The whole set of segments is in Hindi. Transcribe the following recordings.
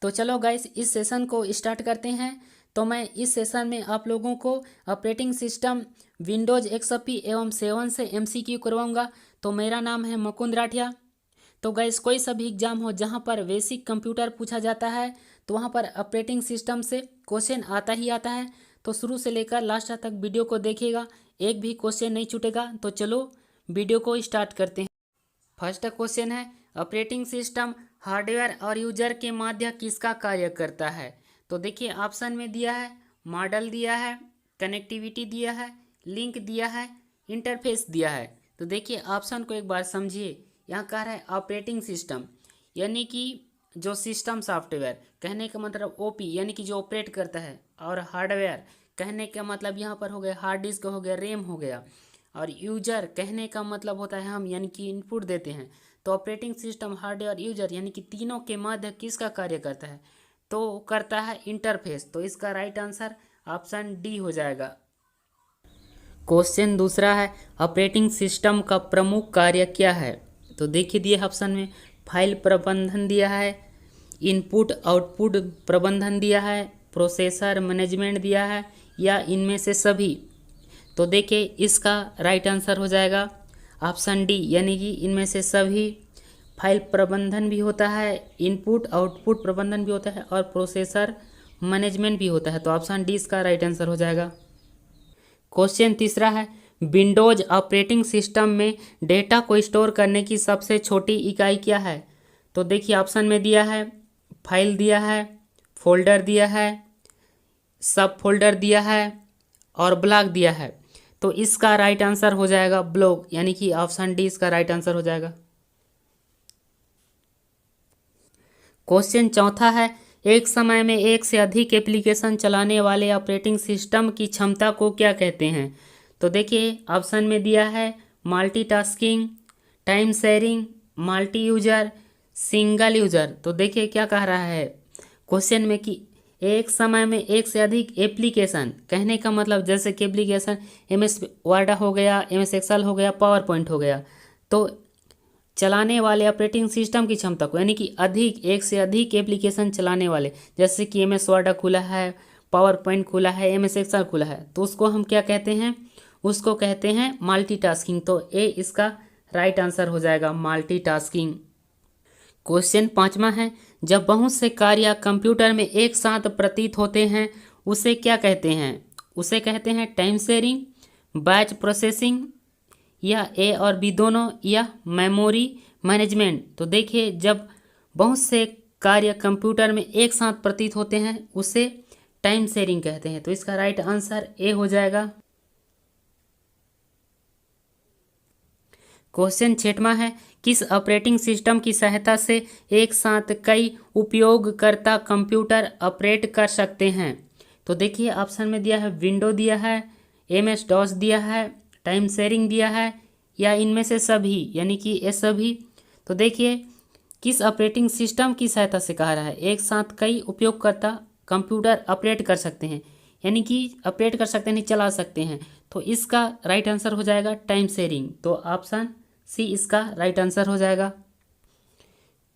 तो चलो गाइस इस सेशन को स्टार्ट करते हैं। तो मैं इस सेशन में आप लोगों को ऑपरेटिंग सिस्टम विंडोज़ XP एवं 7 से MCQ करवाऊंगा। तो मेरा नाम है मुकुंद राठिया। तो गाइस कोई सा भी एग्जाम हो जहां पर बेसिक कंप्यूटर पूछा जाता है तो वहां पर ऑपरेटिंग सिस्टम से क्वेश्चन आता ही आता है। तो शुरू से लेकर लास्ट तक वीडियो को देखिएगा, एक भी क्वेश्चन नहीं छूटेगा। तो चलो वीडियो को स्टार्ट करते हैं। फर्स्ट क्वेश्चन है, ऑपरेटिंग सिस्टम हार्डवेयर और यूजर के मध्य किसका कार्य करता है। तो देखिए ऑप्शन में दिया है, मॉडल दिया है, कनेक्टिविटी दिया है, लिंक दिया है, इंटरफेस दिया है। तो देखिए ऑप्शन को एक बार समझिए। यहाँ कह रहा है ऑपरेटिंग सिस्टम यानी कि जो सिस्टम सॉफ्टवेयर, कहने का मतलब ओपी यानी कि जो ऑपरेट करता है, और हार्डवेयर कहने का मतलब यहाँ पर हो गया हार्ड डिस्क हो गया, रैम हो गया, और यूजर कहने का मतलब होता है हम यानी कि इनपुट देते हैं। तो ऑपरेटिंग सिस्टम हार्डवेयर यूजर यानी कि तीनों के मध्य किसका कार्य करता है, तो करता है इंटरफेस। तो इसका राइट आंसर ऑप्शन डी हो जाएगा। क्वेश्चन दूसरा है, ऑपरेटिंग सिस्टम का प्रमुख कार्य क्या है। तो देखिए दिए ऑप्शन में, फाइल प्रबंधन दिया है, इनपुट आउटपुट प्रबंधन दिया है, प्रोसेसर मैनेजमेंट दिया है, या इनमें से सभी। तो देखिए इसका राइट आंसर हो जाएगा ऑप्शन डी यानी कि इनमें से सभी। फाइल प्रबंधन भी होता है, इनपुट आउटपुट प्रबंधन भी होता है, और प्रोसेसर मैनेजमेंट भी होता है। तो ऑप्शन डी इसका राइट आंसर हो जाएगा। क्वेश्चन तीसरा है, विंडोज ऑपरेटिंग सिस्टम में डेटा को स्टोर करने की सबसे छोटी इकाई क्या है। तो देखिए ऑप्शन में दिया है, फाइल दिया है, फोल्डर दिया है, सब फोल्डर दिया है, और ब्लॉक दिया है। तो इसका राइट आंसर हो जाएगा ब्लॉक यानी कि ऑप्शन डी इसका राइट आंसर हो जाएगा। क्वेश्चन चौथा है, एक समय में एक से अधिक एप्लीकेशन चलाने वाले ऑपरेटिंग सिस्टम की क्षमता को क्या कहते हैं। तो देखिए ऑप्शन में दिया है, multitasking, time sharing, multi user, single user. तो देखिए क्या कह रहा है क्वेश्चन में कि एक समय में एक से अधिक एप्लीकेशन, कहने का मतलब जैसे कि एप्लीकेशन MS वर्ड हो गया, MS एक्सेल हो गया, पावर पॉइंट हो गया। तो चलाने वाले ऑपरेटिंग सिस्टम की क्षमता को यानी कि अधिक, एक से अधिक एप्लीकेशन चलाने वाले, जैसे कि MS वर्ड खुला है, पावर पॉइंट खुला है, MS एक्सेल खुला है, तो उसको हम क्या कहते हैं, उसको कहते हैं मल्टीटास्किंग। तो ए इसका राइट आंसर हो जाएगा मल्टीटास्किंग। क्वेश्चन पांचवा है, जब बहुत से कार्य कंप्यूटर में एक साथ प्रतीत होते हैं उसे क्या कहते हैं। उसे कहते हैं टाइम शेयरिंग, बैच प्रोसेसिंग, या ए और बी दोनों, या मेमोरी मैनेजमेंट। तो देखिए जब बहुत से कार्य कंप्यूटर में एक साथ प्रतीत होते हैं उसे टाइम शेयरिंग कहते हैं। तो इसका राइट आंसर ए हो जाएगा। क्वेश्चन छठवां है, किस ऑपरेटिंग सिस्टम की सहायता से एक साथ कई उपयोगकर्ता कंप्यूटर ऑपरेट कर सकते हैं। तो देखिए ऑप्शन में दिया है, विंडो दिया है, MS DOS दिया है, टाइम शेयरिंग दिया है, या इनमें से सभी यानी कि ये सभी। तो देखिए किस ऑपरेटिंग सिस्टम की सहायता से कहा रहा है एक साथ कई उपयोगकर्ता कंप्यूटर ऑपरेट कर सकते हैं, यानी कि ऑपरेट कर सकते हैं नहीं चला सकते हैं। तो इसका राइट आंसर हो जाएगा टाइम शेयरिंग। तो ऑप्शन सी इसका राइट आंसर हो जाएगा।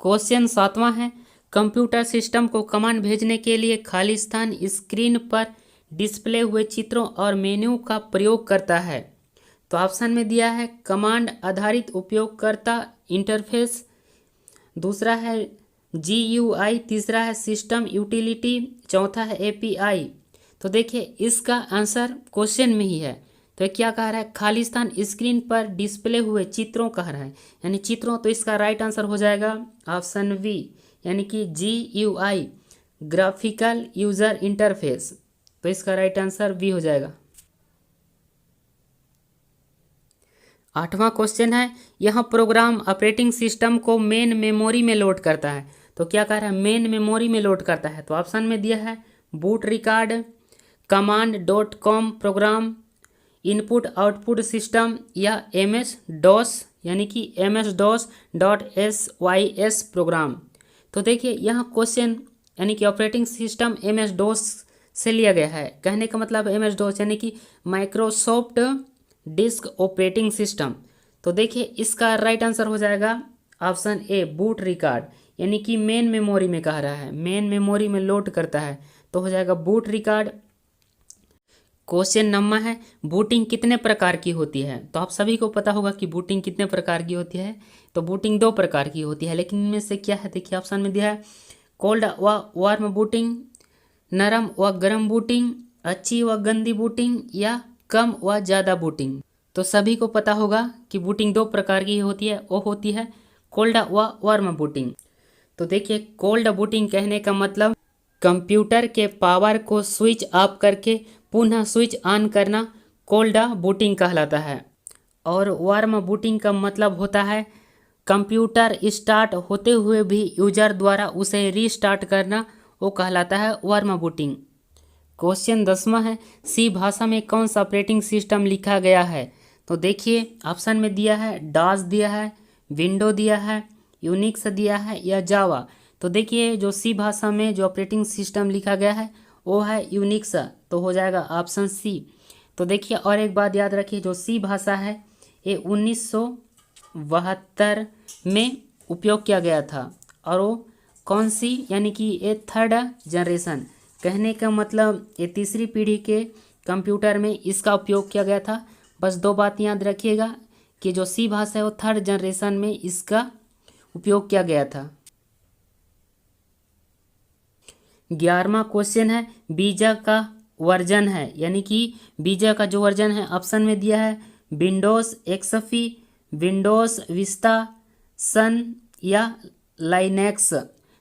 क्वेश्चन सातवां है, कंप्यूटर सिस्टम को कमांड भेजने के लिए खाली स्थान स्क्रीन पर डिस्प्ले हुए चित्रों और मेन्यू का प्रयोग करता है। तो ऑप्शन में दिया है, कमांड आधारित उपयोगकर्ता इंटरफेस, दूसरा है GUI, तीसरा है सिस्टम यूटिलिटी, चौथा है API। तो देखिए इसका आंसर क्वेश्चन में ही है। तो क्या कह रहा है, खाली स्थान स्क्रीन पर डिस्प्ले हुए चित्रों कह रहा है यानी चित्रों। तो इसका राइट आंसर हो जाएगा ऑप्शन बी यानी कि GUI, ग्राफिकल यूजर इंटरफेस। तो इसका राइट आंसर बी हो जाएगा। आठवां क्वेश्चन है, यह प्रोग्राम ऑपरेटिंग सिस्टम को मेन मेमोरी में लोड करता है। तो क्या कह रहा है, मेन मेमोरी में लोड करता है। तो ऑप्शन में दिया है, boot record, command.com program, input output system, या MS DOS यानी कि MS-DOS.sys प्रोग्राम। तो देखिए यहाँ क्वेश्चन यानी कि ऑपरेटिंग सिस्टम MS DOS से लिया गया है, कहने का मतलब MS DOS यानी कि माइक्रोसॉफ्ट डिस्क ऑपरेटिंग सिस्टम। तो देखिए इसका राइट आंसर हो जाएगा ऑप्शन ए, बूट रिकॉर्ड यानी कि मेन मेमोरी में कह रहा है, मेन मेमोरी में लोड करता है, तो हो जाएगा बूट रिकॉर्ड। क्वेश्चन नंबर है बूटिंग कितने प्रकार की होती है। तो आप सभी को पता होगा कि बूटिंग कितने प्रकार की होती है। तो बूटिंग 2 प्रकार की होती है, लेकिन इनमें से क्या है, देखिए ऑप्शन में दिया है कोल्ड व वार्म बूटिंग, नरम व गर्म बूटिंग, अच्छी व गंदी बूटिंग या कम व ज़्यादा बूटिंग। तो सभी को पता होगा कि बूटिंग 2 प्रकार की होती है, वो होती है कोल्ड व वार्म बूटिंग। तो देखिए कोल्ड बूटिंग कहने का मतलब कंप्यूटर के पावर को स्विच ऑफ करके पुनः स्विच ऑन करना कोल्ड बूटिंग कहलाता है। और वार्म बूटिंग का मतलब होता है कंप्यूटर स्टार्ट होते हुए भी यूजर द्वारा उसे रीस्टार्ट करना, वो कहलाता है वार्म बूटिंग। क्वेश्चन 10वां है सी भाषा में कौन सा ऑपरेटिंग सिस्टम लिखा गया है। तो देखिए ऑप्शन में दिया है डॉस दिया है, विंडो दिया है, यूनिक्स दिया है या जावा। तो देखिए जो सी भाषा में जो ऑपरेटिंग सिस्टम लिखा गया है वो है यूनिक्स, तो हो जाएगा ऑप्शन सी। तो देखिए और एक बात याद रखिए, जो सी भाषा है ये 1972 में उपयोग किया गया था, और वो कौन सी, यानी कि ये 3rd जनरेशन, कहने का मतलब ये 3री पीढ़ी के कंप्यूटर में इसका उपयोग किया गया था। बस 2 बात याद रखिएगा कि जो सी भाषा है वो 3rd जनरेशन में इसका उपयोग किया गया था। 11वां क्वेश्चन है बीजा का वर्जन है, यानी कि बीजा का जो वर्जन है ऑप्शन में दिया है विंडोज़ एक्सपी, विंडोज़ विस्टा, सन या लाइनेक्स।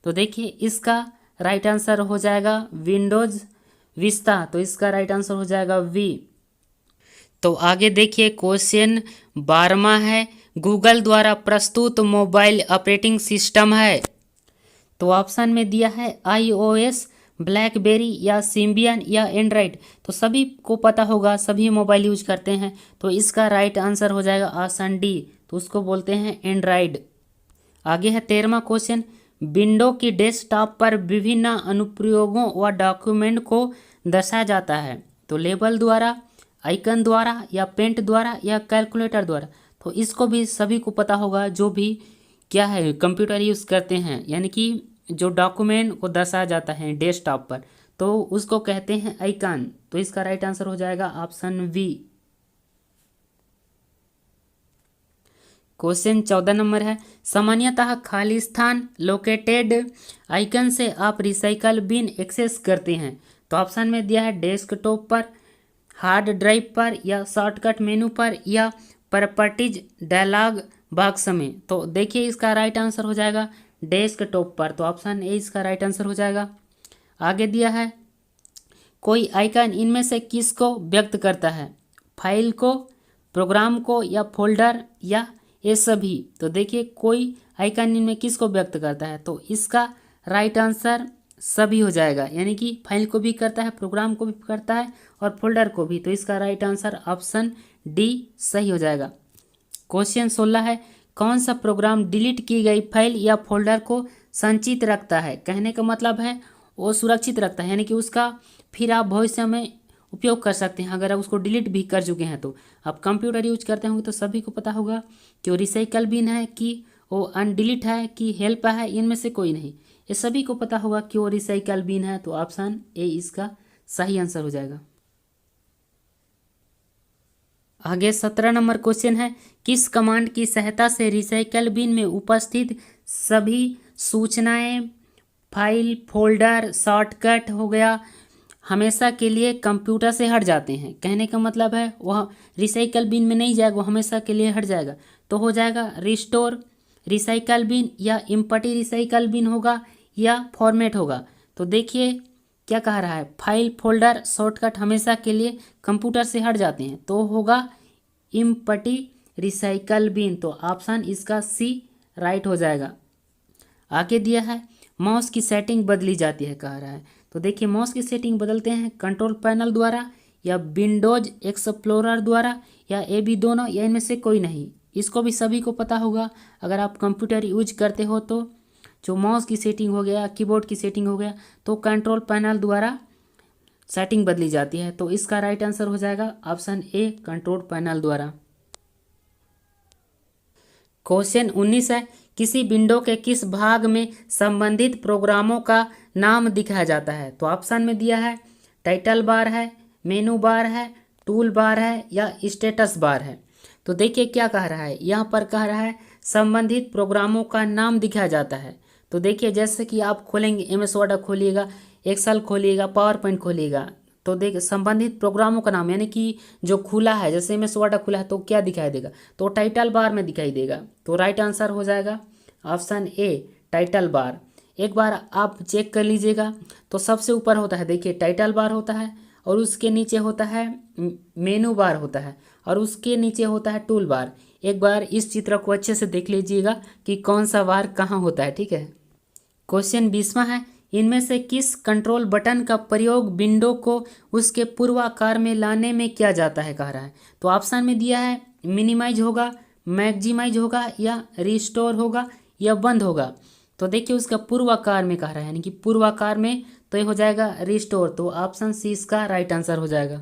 तो देखिए इसका राइट आंसर हो जाएगा विंडोज़ विस्टा, तो इसका राइट आंसर हो जाएगा वी। तो आगे देखिए क्वेश्चन 12वां है गूगल द्वारा प्रस्तुत मोबाइल ऑपरेटिंग सिस्टम है। तो ऑप्शन में दिया है iOS, ब्लैकबेरी या सिम्बियन या एंड्रॉयड। तो सभी को पता होगा, सभी मोबाइल यूज करते हैं, तो इसका राइट आंसर हो जाएगा ऑप्शन डी, तो उसको बोलते हैं एंड्रॉयड। आगे है 13वां क्वेश्चन विंडो की डेस्कटॉप पर विभिन्न अनुप्रयोगों व डॉक्यूमेंट को दर्शाया जाता है। तो लेबल द्वारा, आइकन द्वारा या पेंट द्वारा या कैलकुलेटर द्वारा। तो इसको भी सभी को पता होगा जो भी क्या है कंप्यूटर यूज़ करते हैं, यानी कि जो डॉक्यूमेंट को दर्शाया जाता है डेस्कटॉप पर, तो उसको कहते हैं आइकन। तो इसका राइट आंसर हो जाएगा ऑप्शन वी। क्वेश्चन 14 नंबर है सामान्यतः खाली स्थान लोकेटेड आइकन से आप रिसाइकल बिन एक्सेस करते हैं। तो ऑप्शन में दिया है डेस्कटॉप पर, हार्ड ड्राइव पर या शॉर्टकट मेनू पर या प्रॉपर्टीज डायलॉग बॉक्स में। तो देखिए इसका राइट आंसर हो जाएगा डेस्कटॉप पर, तो ऑप्शन ए इसका राइट आंसर हो जाएगा। आगे दिया है कोई आइकन इनमें से किसको व्यक्त करता है, फाइल को, प्रोग्राम को या फोल्डर या ये सभी। तो देखिए कोई आइकन इनमें किसको व्यक्त करता है, तो इसका राइट आंसर सभी हो जाएगा, यानी कि फाइल को भी करता है, प्रोग्राम को भी करता है और फोल्डर को भी। तो इसका राइट आंसर ऑप्शन डी सही हो जाएगा। क्वेश्चन 16 है कौन सा प्रोग्राम डिलीट की गई फाइल या फोल्डर को संचित रखता है। कहने का मतलब है वो सुरक्षित रखता है, यानी कि उसका फिर आप भविष्य में उपयोग कर सकते हैं। अगर आप उसको डिलीट भी कर चुके हैं, तो आप कंप्यूटर यूज करते होंगे तो सभी को पता होगा कि वो रिसाइकल बिन है कि वो अनडिलीट है कि हेल्प है, इनमें से कोई नहीं। ये सभी को पता होगा कि वो रिसाइकल बिन है, तो ऑप्शन ए इसका सही आंसर हो जाएगा। आगे 17 नंबर क्वेश्चन है किस कमांड की सहायता से रिसाइकल बिन में उपस्थित सभी सूचनाएं, फाइल, फोल्डर, शॉर्टकट हो गया, हमेशा के लिए कंप्यूटर से हट जाते हैं। कहने का मतलब है वह रिसाइकल बिन में नहीं जाएगा, वो हमेशा के लिए हट जाएगा। तो हो जाएगा रिस्टोर रिसाइकल बिन या इम्पटी रिसाइकल बिन होगा या फॉर्मेट होगा। तो देखिए क्या कह रहा है, फाइल, फोल्डर, शॉर्टकट हमेशा के लिए कंप्यूटर से हट जाते हैं, तो होगा इम्पटी रिसाइकल बिन। तो ऑप्शन इसका सी राइट हो जाएगा। आगे दिया है माउस की सेटिंग बदली जाती है कह रहा है। तो देखिए माउस की सेटिंग बदलते हैं कंट्रोल पैनल द्वारा या विंडोज एक्सप्लोरर द्वारा या ये भी दोनों या इनमें से कोई नहीं। इसको भी सभी को पता होगा, अगर आप कंप्यूटर यूज करते हो तो जो माउस की सेटिंग हो गया, कीबोर्ड की सेटिंग हो गया, तो कंट्रोल पैनल द्वारा सेटिंग बदली जाती है। तो इसका राइट आंसर हो जाएगा ऑप्शन ए कंट्रोल पैनल द्वारा। क्वेश्चन 19 है किसी विंडो के किस भाग में संबंधित प्रोग्रामों का नाम दिखाया जाता है? तो ऑप्शन में दिया है टाइटल बार है, मेनू बार है, टूल बार है या स्टेटस बार है। तो देखिए क्या कह रहा है, यहाँ पर कह रहा है संबंधित प्रोग्रामों का नाम दिखाया जाता है। तो देखिए जैसे कि आप खोलेंगे MS वर्ड खोलिएगा, एक्सेल खोलिएगा, पावर पॉइंट खोलिएगा, तो देख संबंधित प्रोग्रामों का नाम यानी कि जो खुला है, जैसे MS वर्ड खुला है तो क्या दिखाई देगा? तो टाइटल बार में दिखाई देगा। तो राइट आंसर हो जाएगा ऑप्शन ए टाइटल बार। एक बार आप चेक कर लीजिएगा। तो सबसे ऊपर होता है देखिए टाइटल बार होता है, और उसके नीचे होता है मेनू बार होता है, और उसके नीचे होता है टूल बार। एक बार इस चित्र को अच्छे से देख लीजिएगा कि कौन सा बार कहाँ होता है, ठीक है। क्वेश्चन 20वां है, इनमें से किस कंट्रोल बटन का प्रयोग विंडो को उसके पूर्वाकार में लाने में किया जाता है, कह रहा है। तो ऑप्शन में दिया है मिनिमाइज होगा, मैक्सिमाइज होगा या रिस्टोर होगा या बंद होगा। तो देखिए उसका पूर्वाकार में कह रहा है, यानी कि पूर्वाकार में, तो ये हो जाएगा रिस्टोर। तो ऑप्शन सी इसका राइट आंसर हो जाएगा।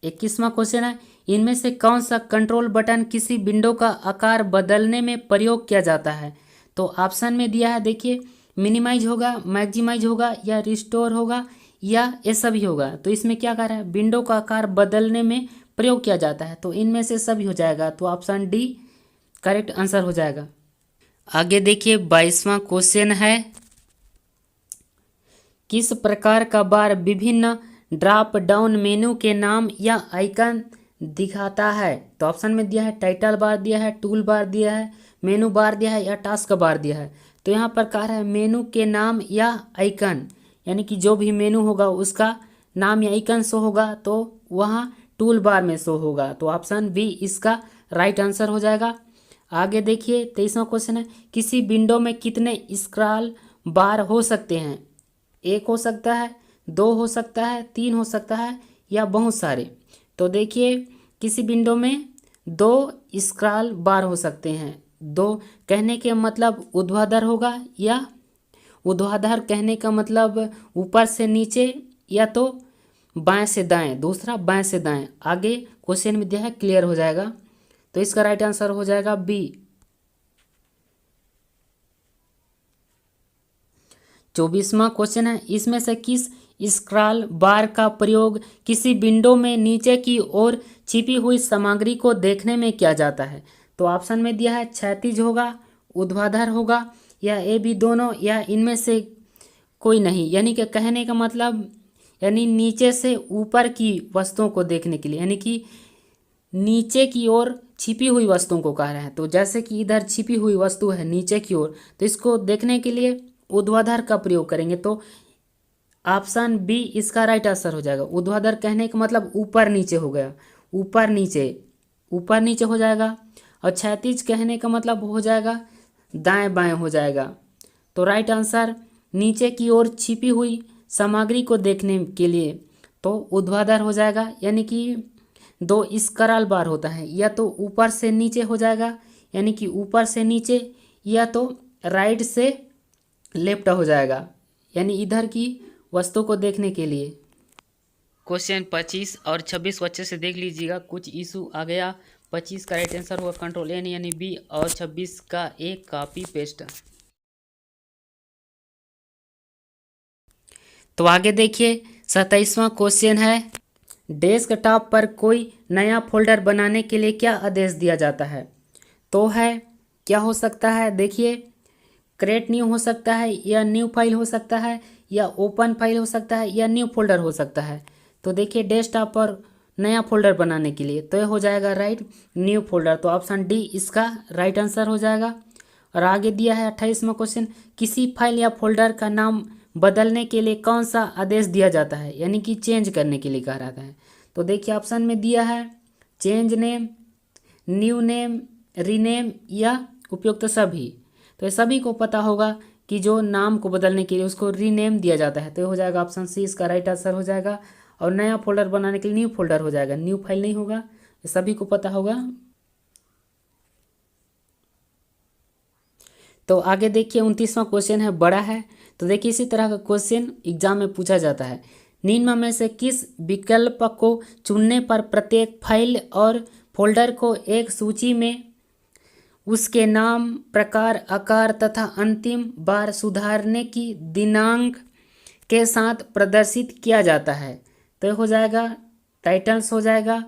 21वां क्वेश्चन है, इनमें से कौन सा कंट्रोल बटन किसी विंडो का आकार बदलने में प्रयोग किया जाता है? तो ऑप्शन में दिया है देखिए मिनिमाइज होगा, मैक्सिमाइज होगा या रिस्टोर होगा या ये सभी होगा। तो इसमें क्या कर रहा है, विंडो का आकार बदलने में प्रयोग किया जाता है, तो इनमें से सभी हो जाएगा। तो ऑप्शन डी करेक्ट आंसर हो जाएगा। आगे देखिए 22वां क्वेश्चन है, किस प्रकार का बार विभिन्न ड्रॉप डाउन मेनू के नाम या आइकन दिखाता है? तो ऑप्शन में दिया है टाइटल बार दिया है, टूल बार दिया है, मेनू बार दिया है या टास्क बार दिया है। तो यहाँ पर कह रहा है मेनू के नाम या आइकन, यानी कि जो भी मेनू होगा उसका नाम या आइकन शो होगा तो वहाँ टूल बार में शो होगा। तो ऑप्शन बी इसका राइट आंसर हो जाएगा। आगे देखिए 23वां क्वेश्चन है, किसी विंडो में कितने स्क्रॉल बार हो सकते हैं? एक हो सकता है, दो हो सकता है, तीन हो सकता है या बहुत सारे। तो देखिए किसी विंडो में दो स्क्रॉल बार हो सकते हैं। दो कहने के मतलब ऊर्ध्वाधर होगा, या ऊर्ध्वाधर कहने का मतलब ऊपर से नीचे या तो बाएं से दाएं, दूसरा बाएं से दाएं। आगे क्वेश्चन में दिया है क्लियर हो जाएगा। तो इसका राइट आंसर हो जाएगा बी। 24वां क्वेश्चन है, इसमें से किस स्क्रॉल बार का प्रयोग किसी विंडो में नीचे की ओर छिपी हुई सामग्री को देखने में किया जाता है? तो ऑप्शन में दिया है क्षैतिज होगा, ऊर्ध्वाधर होगा या ए बी दोनों या इनमें से कोई नहीं। यानी कि कहने का मतलब यानी नीचे से ऊपर की वस्तुओं को देखने के लिए, यानी कि नीचे की ओर छिपी हुई वस्तुओं को कह रहे हैं। तो जैसे कि इधर छिपी हुई वस्तु है नीचे की ओर, तो इसको देखने के लिए ऊर्ध्वाधर का प्रयोग करेंगे। तो ऑप्शन बी इसका राइट आंसर हो जाएगा। ऊर्ध्वाधर कहने का मतलब ऊपर नीचे हो गया, ऊपर नीचे हो जाएगा। और क्षैतिज कहने का मतलब हो जाएगा दाएं बाएं हो जाएगा। तो राइट आंसर नीचे की ओर छिपी हुई सामग्री को देखने के लिए तो ऊर्ध्वाधर हो जाएगा। यानी कि दो स्क्रॉल बार होता है, या तो ऊपर से नीचे हो जाएगा यानी कि ऊपर से नीचे, या तो राइट से लेफ्ट हो जाएगा यानी इधर की वस्तु को देखने के लिए। क्वेश्चन 25 और 26 अच्छे से देख लीजिएगा, कुछ इशू आ गया। 25 का राइट आंसर हुआ कंट्रोल एन यानी बी, और 26 का एक कॉपी पेस्ट। तो आगे देखिए 27वां क्वेश्चन है, डेस्कटॉप पर कोई नया फोल्डर बनाने के लिए क्या आदेश दिया जाता है? तो है क्या हो सकता है, देखिए क्रिएट न्यू हो सकता है, या न्यू फाइल हो सकता है, या ओपन फाइल हो सकता है, या न्यू फोल्डर हो सकता है। तो देखिए डेस्कटॉप पर नया फोल्डर बनाने के लिए तो ये हो जाएगा राइट न्यू फोल्डर। तो ऑप्शन डी इसका राइट आंसर हो जाएगा। और आगे दिया है 28वां क्वेश्चन, किसी फाइल या फोल्डर का नाम बदलने के लिए कौन सा आदेश दिया जाता है, यानी कि चेंज करने के लिए कहा जाता है। तो देखिए ऑप्शन में दिया है change name, new name, rename या उपयुक्त सभी। तो ये सभी को पता होगा कि जो नाम को बदलने के लिए उसको रीनेम दिया जाता है। तो ये हो जाएगा ऑप्शन सी इसका राइट आंसर हो जाएगा। और नया फोल्डर बनाने के लिए न्यू फोल्डर हो जाएगा, न्यू फाइल नहीं होगा, ये सभी को पता होगा। तो आगे देखिए 29वां क्वेश्चन है, बड़ा है। तो देखिए इसी तरह का क्वेश्चन एग्जाम में पूछा जाता है, निम्न में से किस विकल्प को चुनने पर प्रत्येक फाइल और फोल्डर को एक सूची में उसके नाम, प्रकार, आकार तथा अंतिम बार सुधारने की दिनांक के साथ प्रदर्शित किया जाता है। तो ये हो जाएगा टाइटल्स हो जाएगा,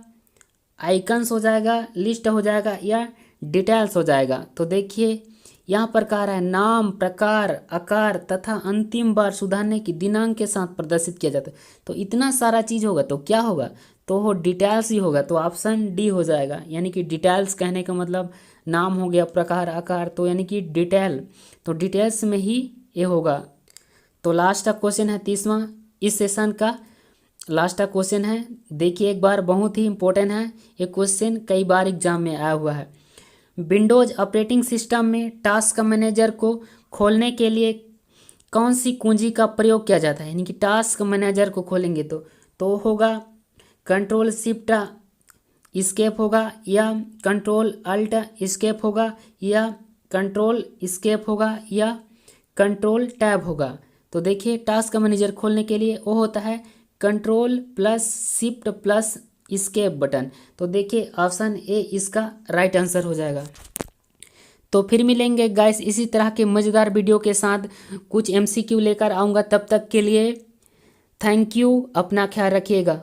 आइकन्स हो जाएगा, लिस्ट हो जाएगा या डिटेल्स हो जाएगा। तो देखिए यहाँ पर कह रहा है नाम, प्रकार, आकार तथा अंतिम बार सुधारने की दिनांक के साथ प्रदर्शित किया जाता है। तो इतना सारा चीज़ होगा तो क्या होगा, तो वो डिटेल्स ही होगा। तो ऑप्शन डी हो जाएगा, यानी कि डिटेल्स कहने का मतलब नाम हो गया, प्रकार, आकार, तो यानी कि डिटेल, तो डिटेल्स में ही ये होगा। तो लास्ट का क्वेश्चन है 30वां इस सेशन का लास्ट का क्वेश्चन है। देखिए एक बार, बहुत ही इंपॉर्टेंट है ये क्वेश्चन, कई बार एग्जाम में आया हुआ है। विंडोज ऑपरेटिंग सिस्टम में टास्क मैनेजर को खोलने के लिए कौन सी कुंजी का प्रयोग किया जाता है, यानी कि टास्क मैनेजर को खोलेंगे तो होगा कंट्रोल शिफ्ट एस्केप होगा, या कंट्रोल अल्ट एस्केप होगा, या कंट्रोल एस्केप होगा, या कंट्रोल टैब होगा। तो देखिए टास्क मैनेजर खोलने के लिए वो होता है control plus shift plus escape button. तो देखिए ऑप्शन ए इसका राइट आंसर हो जाएगा। तो फिर मिलेंगे गाइस इसी तरह के मज़ेदार वीडियो के साथ, कुछ एमसीक्यू लेकर आऊँगा। तब तक के लिए थैंक यू, अपना ख्याल रखिएगा।